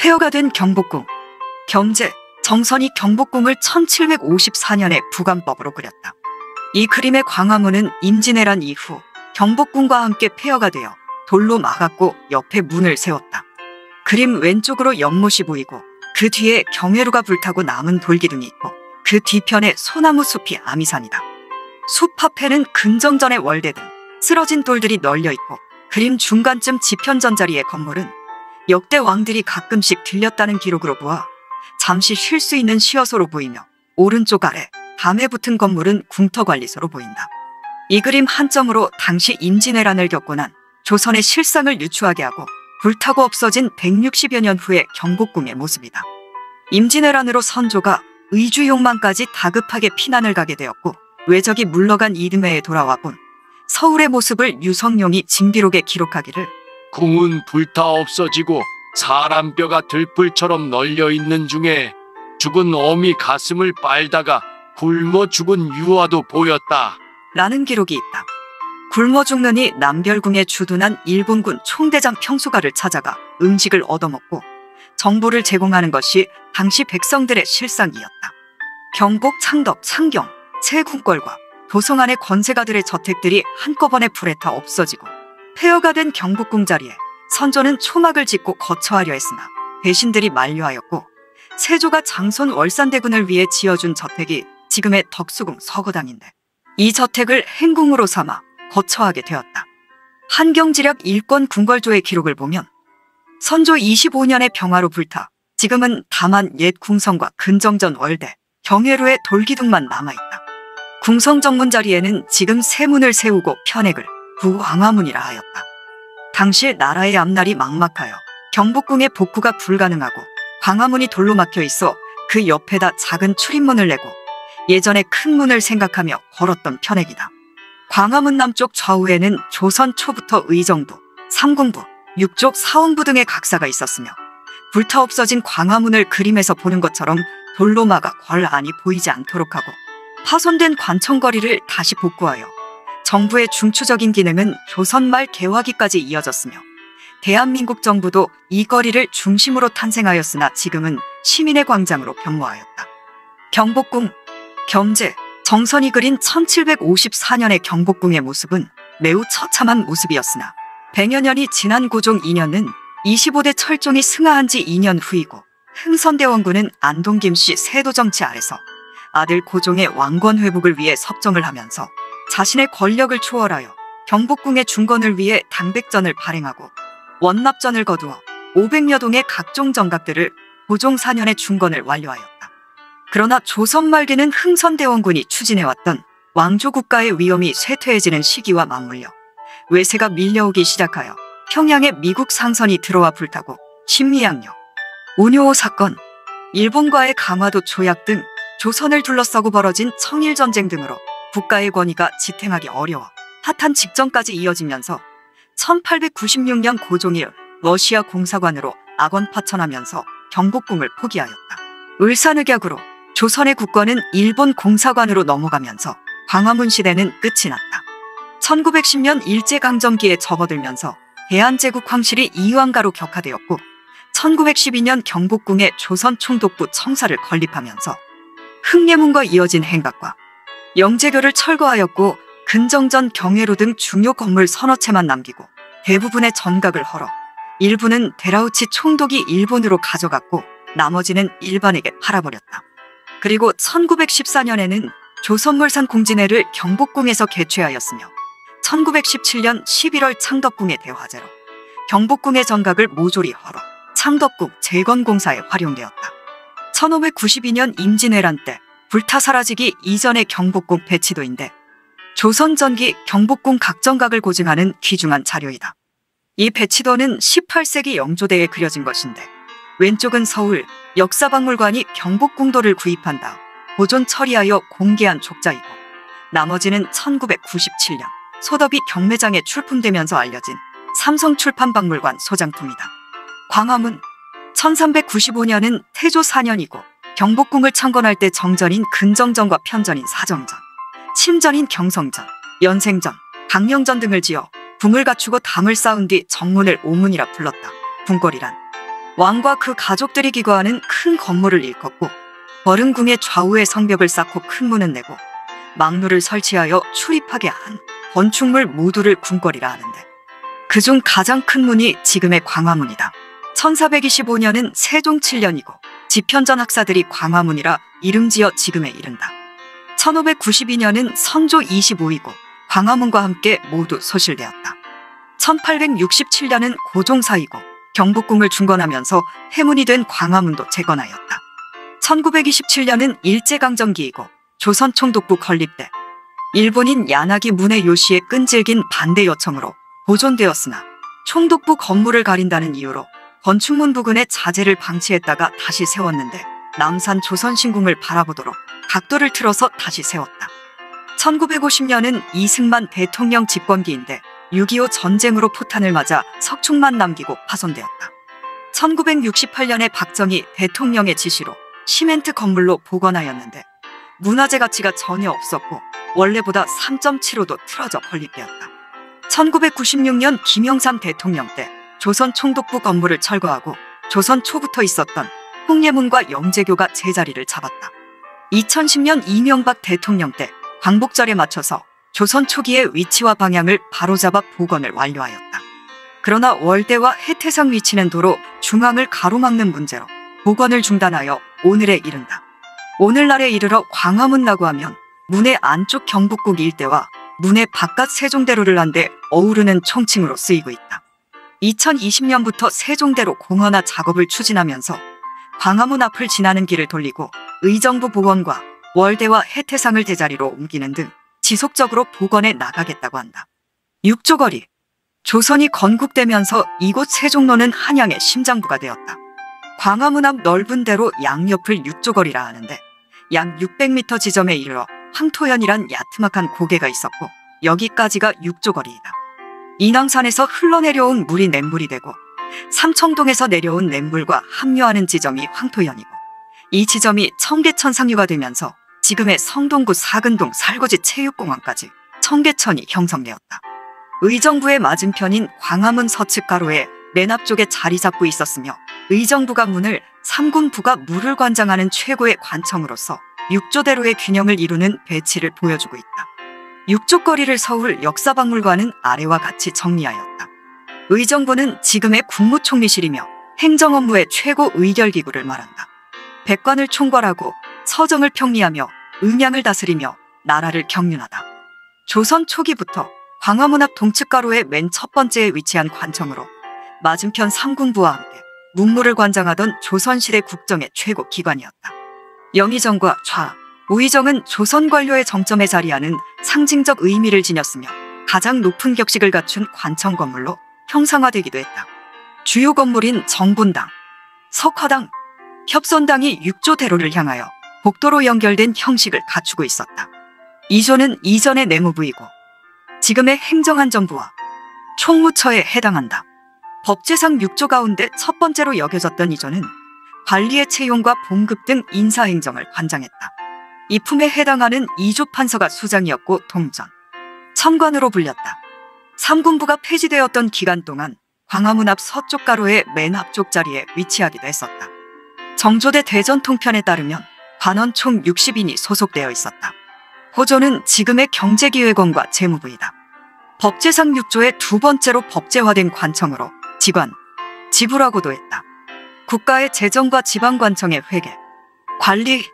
폐허가 된 경복궁. 겸재, 정선이 경복궁을 1754년에 부관법으로 그렸다. 이 그림의 광화문은 임진왜란 이후 경복궁과 함께 폐허가 되어 돌로 막았고 옆에 문을 세웠다. 그림 왼쪽으로 연못이 보이고 그 뒤에 경회로가 불타고 남은 돌기둥이 있고 그 뒤편에 소나무 숲이 아미산이다. 숲 앞에는 근정전의 월대 등 쓰러진 돌들이 널려 있고 그림 중간쯤 지편전 자리의 건물은 역대 왕들이 가끔씩 들렸다는 기록으로 보아 잠시 쉴 수 있는 시여소로 보이며 오른쪽 아래 담에 붙은 건물은 궁터관리소로 보인다. 이 그림 한 점으로 당시 임진왜란을 겪고 난 조선의 실상을 유추하게 하고 불타고 없어진 160여 년 후의 경복궁의 모습이다. 임진왜란으로 선조가 의주용만까지 다급하게 피난을 가게 되었고 외적이 물러간 이듬해에 돌아와 본 서울의 모습을 유성룡이 징비록에 기록하기를 궁은 불타 없어지고 사람 뼈가 들불처럼 널려 있는 중에 죽은 어미 가슴을 빨다가 굶어 죽은 유아도 보였다. 라는 기록이 있다. 굶어 죽느니 남별궁에 주둔한 일본군 총대장 평수가를 찾아가 음식을 얻어먹고 정보를 제공하는 것이 당시 백성들의 실상이었다. 경복, 창덕, 창경, 세궁궐과 도성안의 권세가들의 저택들이 한꺼번에 불에 타 없어지고 폐허가 된 경복궁 자리에 선조는 초막을 짓고 거처하려 했으나 배신들이 만류하였고 세조가 장손 월산대군을 위해 지어준 저택이 지금의 덕수궁 서거당인데 이 저택을 행궁으로 삼아 거처하게 되었다. 한경지략 일권 궁궐조의 기록을 보면 선조 25년의 병화로 불타 지금은 다만 옛 궁성과 근정전 월대, 경회로의 돌기둥만 남아있다. 궁성 정문 자리에는 지금 세문을 세우고 편액을 부광화문이라 하였다. 당시 나라의 앞날이 막막하여 경복궁의 복구가 불가능하고 광화문이 돌로 막혀 있어 그 옆에다 작은 출입문을 내고 예전에 큰 문을 생각하며 걸었던 편액이다. 광화문 남쪽 좌우에는 조선 초부터 의정부, 삼군부, 육족, 사원부 등의 각사가 있었으며 불타 없어진 광화문을 그림에서 보는 것처럼 돌로 막아 궐 안이 보이지 않도록 하고 파손된 관청거리를 다시 복구하여 정부의 중추적인 기능은 조선 말 개화기까지 이어졌으며 대한민국 정부도 이 거리를 중심으로 탄생하였으나 지금은 시민의 광장으로 변모하였다. 경복궁, 겸재, 정선이 그린 1754년의 경복궁의 모습은 매우 처참한 모습이었으나 100여 년이 지난 고종 2년은 25대 철종이 승하한 지 2년 후이고 흥선대원군은 안동 김씨 세도 정치 아래서 아들 고종의 왕권 회복을 위해 섭정을 하면서 자신의 권력을 초월하여 경복궁의 중건을 위해 당백전을 발행하고 원납전을 거두어 500여 동의 각종 정각들을 고종 4년에 중건을 완료하였다. 그러나 조선 말기는 흥선대원군이 추진해왔던 왕조국가의 위험이 쇠퇴해지는 시기와 맞물려 외세가 밀려오기 시작하여 평양에 미국 상선이 들어와 불타고 신미양요, 운요호 사건, 일본과의 강화도 조약 등 조선을 둘러싸고 벌어진 청일전쟁 등으로 국가의 권위가 지탱하기 어려워 파탄 직전까지 이어지면서 1896년 고종일 러시아 공사관으로 악원 파천하면서 경복궁을 포기하였다. 을사늑약으로 조선의 국권은 일본 공사관으로 넘어가면서 광화문 시대는 끝이 났다. 1910년 일제강점기에 접어들면서 대한제국 황실이 이황가로 격화되었고 1912년 경복궁에 조선 총독부 청사를 건립하면서 흥례문과 이어진 행각과 영재교를 철거하였고 근정전, 경회로 등 중요 건물 서너 채만 남기고 대부분의 전각을 헐어 일부는 데라우치 총독이 일본으로 가져갔고 나머지는 일반에게 팔아버렸다. 그리고 1914년에는 조선물산 공진회를 경복궁에서 개최하였으며 1917년 11월 창덕궁의 대화제로 경복궁의 전각을 모조리 헐어 창덕궁 재건공사에 활용되었다. 1592년 임진왜란 때 불타 사라지기 이전의 경복궁 배치도인데 조선 전기 경복궁 각정각을 고증하는 귀중한 자료이다. 이 배치도는 18세기 영조대에 그려진 것인데 왼쪽은 서울 역사박물관이 경복궁도를 구입한 다음 보존 처리하여 공개한 족자이고 나머지는 1997년 소더비 경매장에 출품되면서 알려진 삼성출판박물관 소장품이다. 광화문 1395년은 태조 4년이고 경복궁을 창건할 때 정전인 근정전과 편전인 사정전, 침전인 경성전, 연생전, 강령전 등을 지어 궁을 갖추고 담을 쌓은 뒤 정문을 오문이라 불렀다. 궁궐이란 왕과 그 가족들이 기거하는 큰 건물을 일컫고 버릉궁의 좌우에 성벽을 쌓고 큰 문을 내고 망루를 설치하여 출입하게 한 건축물 모두를 궁궐이라 하는데 그중 가장 큰 문이 지금의 광화문이다. 1425년은 세종 7년이고 집현전 학사들이 광화문이라 이름지어 지금에 이른다. 1592년은 선조 25이고 광화문과 함께 모두 소실되었다. 1867년은 고종사이고 경복궁을 중건하면서 해문이 된 광화문도 재건하였다. 1927년은 일제강점기이고 조선 총독부 건립돼 일본인 야나기 문해 요시의 끈질긴 반대 요청으로 보존되었으나 총독부 건물을 가린다는 이유로 건축문 부근에 자재를 방치했다가 다시 세웠는데 남산 조선신궁을 바라보도록 각도를 틀어서 다시 세웠다. 1950년은 이승만 대통령 집권기인데 6.25 전쟁으로 포탄을 맞아 석축만 남기고 파손되었다. 1968년에 박정희 대통령의 지시로 시멘트 건물로 복원하였는데 문화재 가치가 전혀 없었고 원래보다 3.75도 틀어져 건립되었다. 1996년 김영삼 대통령 때 조선 총독부 건물을 철거하고 조선 초부터 있었던 홍예문과 영재교가 제자리를 잡았다. 2010년 이명박 대통령 때 광복절에 맞춰서 조선 초기의 위치와 방향을 바로잡아 복원을 완료하였다. 그러나 월대와 해태성 위치는 도로 중앙을 가로막는 문제로 복원을 중단하여 오늘에 이른다. 오늘날에 이르러 광화문이라고 하면 문의 안쪽 경복궁 일대와 문의 바깥 세종대로를 한데 어우르는 총칭으로 쓰이고 있다. 2020년부터 세종대로 공헌화 작업을 추진하면서 광화문 앞을 지나는 길을 돌리고 의정부 복원과 월대와 해태상을 제자리로 옮기는 등 지속적으로 복원해 나가겠다고 한다. 육조거리. 조선이 건국되면서 이곳 세종로는 한양의 심장부가 되었다. 광화문 앞 넓은 대로 양옆을 육조거리라 하는데 약 600m 지점에 이르러 황토현이란 야트막한 고개가 있었고 여기까지가 육조거리이다. 인왕산에서 흘러내려온 물이 냇물이 되고 삼청동에서 내려온 냇물과 합류하는 지점이 황토현이고 이 지점이 청계천 상류가 되면서 지금의 성동구 사근동 살구지 체육공원까지 청계천이 형성되었다. 의정부의 맞은편인 광화문 서측 가로에 맨 앞쪽에 자리 잡고 있었으며 의정부가 문을 삼군부가 물을 관장하는 최고의 관청으로서 육조대로의 균형을 이루는 배치를 보여주고 있다. 육조거리를 서울 역사박물관은 아래와 같이 정리하였다. 의정부는 지금의 국무총리실이며 행정업무의 최고 의결기구를 말한다. 백관을 총괄하고 서정을 평리하며 음양을 다스리며 나라를 경륜하다. 조선 초기부터 광화문 앞 동측가로의 맨 첫 번째에 위치한 관청으로 맞은편 삼군부와 함께 문무를 관장하던 조선시대 국정의 최고 기관이었다. 영의정과 좌, 우의정은 조선 관료의 정점에 자리하는 상징적 의미를 지녔으며 가장 높은 격식을 갖춘 관청 건물로 형상화되기도 했다. 주요 건물인 정본당, 석화당, 협선당이 육조대로를 향하여 복도로 연결된 형식을 갖추고 있었다. 이조는 이전의 내무부이고 지금의 행정안전부와 총무처에 해당한다. 법제상 6조 가운데 첫 번째로 여겨졌던 이조는 관리의 채용과 봉급 등 인사행정을 관장했다. 이 품에 해당하는 2조 판서가 수장이었고 동전, 천관으로 불렸다. 삼군부가 폐지되었던 기간 동안 광화문 앞 서쪽 가로의 맨 앞쪽 자리에 위치하기도 했었다. 정조대 대전통편에 따르면 관원 총 60인이 소속되어 있었다. 호조는 지금의 경제기획원과 재무부이다. 법제상 6조의 두 번째로 법제화된 관청으로 지관, 지부라고도 했다. 국가의 재정과 지방관청의 회계, 관리,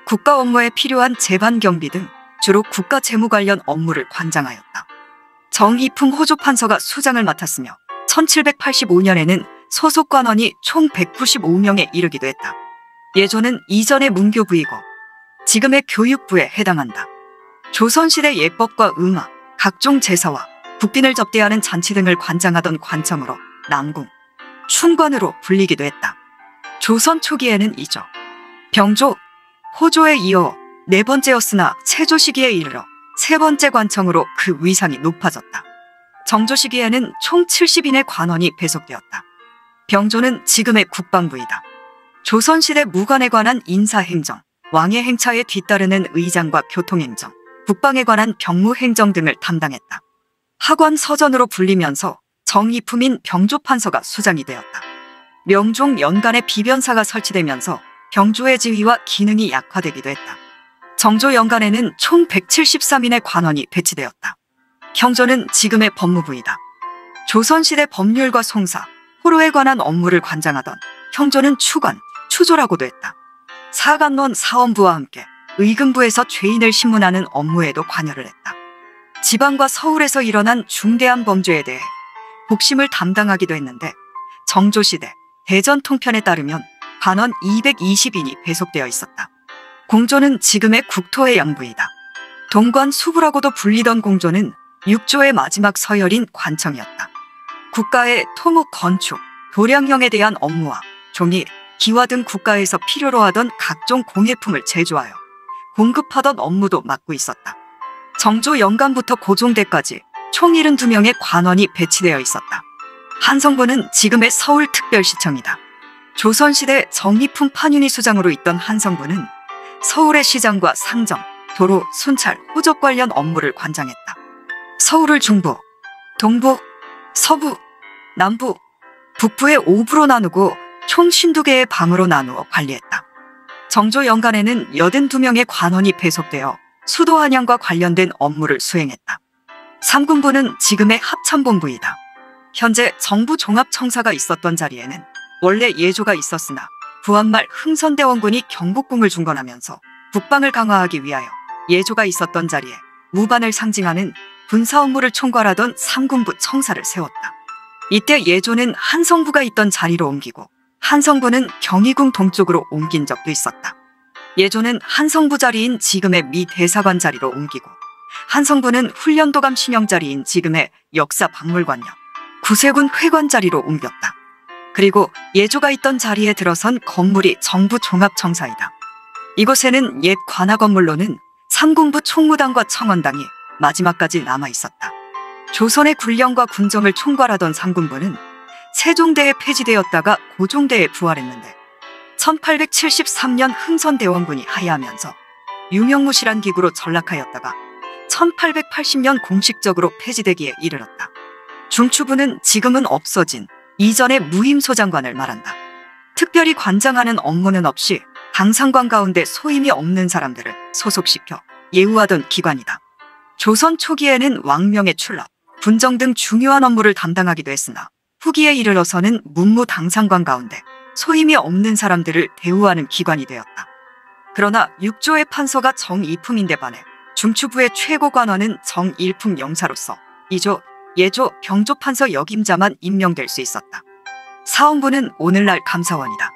국가 업무에 필요한 재반 경비 등 주로 국가 재무 관련 업무를 관장하였다. 정이풍 호조 판서가 수장을 맡았으며 1785년에는 소속 관원이 총 195명에 이르기도 했다. 예조는 이전의 문교부이고 지금의 교육부에 해당한다. 조선시대 예법과 음악, 각종 제사와 국빈을 접대하는 잔치 등을 관장하던 관청으로 남궁, 춘관으로 불리기도 했다. 조선 초기에는 이조, 병조, 호조에 이어 네 번째였으나 세조 시기에 이르러 세 번째 관청으로 그 위상이 높아졌다. 정조 시기에는 총 70인의 관원이 배속되었다. 병조는 지금의 국방부이다. 조선시대 무관에 관한 인사행정, 왕의 행차에 뒤따르는 의장과 교통행정, 국방에 관한 병무행정 등을 담당했다. 하관 서전으로 불리면서 정이품인 병조판서가 수장이 되었다. 명종 연간에 비변사가 설치되면서 경조의 지위와 기능이 약화되기도 했다. 정조 연간에는 총 173인의 관원이 배치되었다. 경조는 지금의 법무부이다. 조선시대 법률과 송사, 포로에 관한 업무를 관장하던 형조는 추관, 추조라고도 했다. 사관원 사원부와 함께 의금부에서 죄인을 신문하는 업무에도 관여를 했다. 지방과 서울에서 일어난 중대한 범죄에 대해 복심을 담당하기도 했는데 정조시대 대전 통편에 따르면 관원 220인이 배속되어 있었다. 공조는 지금의 국토의 양부이다. 동관 수부라고도 불리던 공조는 육조의 마지막 서열인 관청이었다. 국가의 토목 건축, 도량형에 대한 업무와 종이, 기와 등 국가에서 필요로 하던 각종 공예품을 제조하여 공급하던 업무도 맡고 있었다. 정조 연간부터 고종 때까지 총 72명의 관원이 배치되어 있었다. 한성부는 지금의 서울특별시청이다. 조선시대 정의품 판윤희 수장으로 있던 한성부는 서울의 시장과 상점, 도로, 순찰, 호접 관련 업무를 관장했다. 서울을 중부, 동부, 서부, 남부, 북부의 5부로 나누고 총 52개의 방으로 나누어 관리했다. 정조 연간에는 82명의 관원이 배속되어 수도 한양과 관련된 업무를 수행했다. 삼군부는 지금의 합참본부이다. 현재 정부 종합청사가 있었던 자리에는 원래 예조가 있었으나 부한말 흥선대원군이 경복궁을 중건하면서 국방을 강화하기 위하여 예조가 있었던 자리에 무반을 상징하는 군사 업무를 총괄하던 삼군부 청사를 세웠다. 이때 예조는 한성부가 있던 자리로 옮기고 한성부는 경희궁 동쪽으로 옮긴 적도 있었다. 예조는 한성부 자리인 지금의 미 대사관 자리로 옮기고 한성부는 훈련도감 신영 자리인 지금의 역사박물관역 구세군 회관 자리로 옮겼다. 그리고 예조가 있던 자리에 들어선 건물이 정부 종합청사이다. 이곳에는 옛 관하 건물로는 삼군부 총무당과 청원당이 마지막까지 남아있었다. 조선의 군령과 군정을 총괄하던 삼군부는 세종대에 폐지되었다가 고종대에 부활했는데 1873년 흥선대원군이 하야하면서 유명무실한 기구로 전락하였다가 1880년 공식적으로 폐지되기에 이르렀다. 중추부는 지금은 없어진 이전의 무임소장관을 말한다. 특별히 관장하는 업무는 없이 당상관 가운데 소임이 없는 사람들을 소속시켜 예우하던 기관이다. 조선 초기에는 왕명의 출납, 분정 등 중요한 업무를 담당하기도 했으나 후기에 이르러서는 문무 당상관 가운데 소임이 없는 사람들을 대우하는 기관이 되었다. 그러나 육조의 판서가 정이품인데 반해 중추부의 최고 관원은 정일품 영사로서 이조, 예조, 경조 판서 역임자만 임명될 수 있었다. 사원부는 오늘날 감사원이다.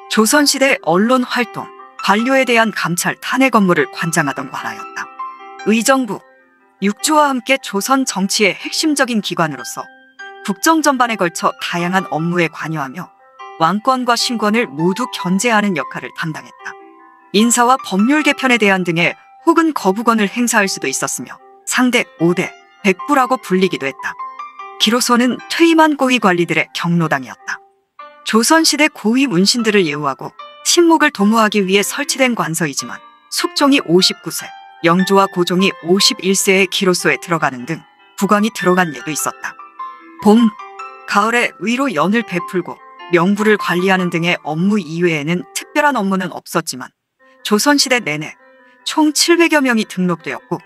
조선시대 언론 활동, 관료에 대한 감찰, 탄핵 업무를 관장하던 관하였다. 의정부, 육조와 함께 조선 정치의 핵심적인 기관으로서 국정 전반에 걸쳐 다양한 업무에 관여하며 왕권과 신권을 모두 견제하는 역할을 담당했다. 인사와 법률 개편에 대한 등의 혹은 거부권을 행사할 수도 있었으며 상대 5대, 백부라고 불리기도 했다. 기로소는 퇴임한 고위 관리들의 경로당이었다. 조선시대 고위 문신들을 예우하고 신목을 도모하기 위해 설치된 관서이지만 숙종이 59세, 영조와 고종이 51세의 기로소에 들어가는 등 국왕이 들어간 예도 있었다. 봄, 가을에 위로 연을 베풀고 명부를 관리하는 등의 업무 이외에는 특별한 업무는 없었지만 조선시대 내내 총 700여 명이 등록되었고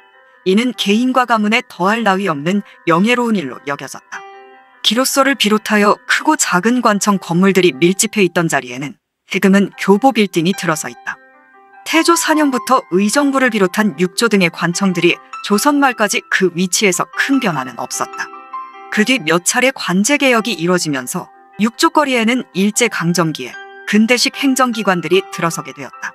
이는 개인과 가문에 더할 나위 없는 명예로운 일로 여겨졌다. 기로소를 비롯하여 크고 작은 관청 건물들이 밀집해 있던 자리에는 지금은 교보 빌딩이 들어서 있다. 태조 4년부터 의정부를 비롯한 육조 등의 관청들이 조선 말까지 그 위치에서 큰 변화는 없었다. 그 뒤 몇 차례 관제 개혁이 이뤄지면서 육조거리에는 일제강점기에 근대식 행정기관들이 들어서게 되었다.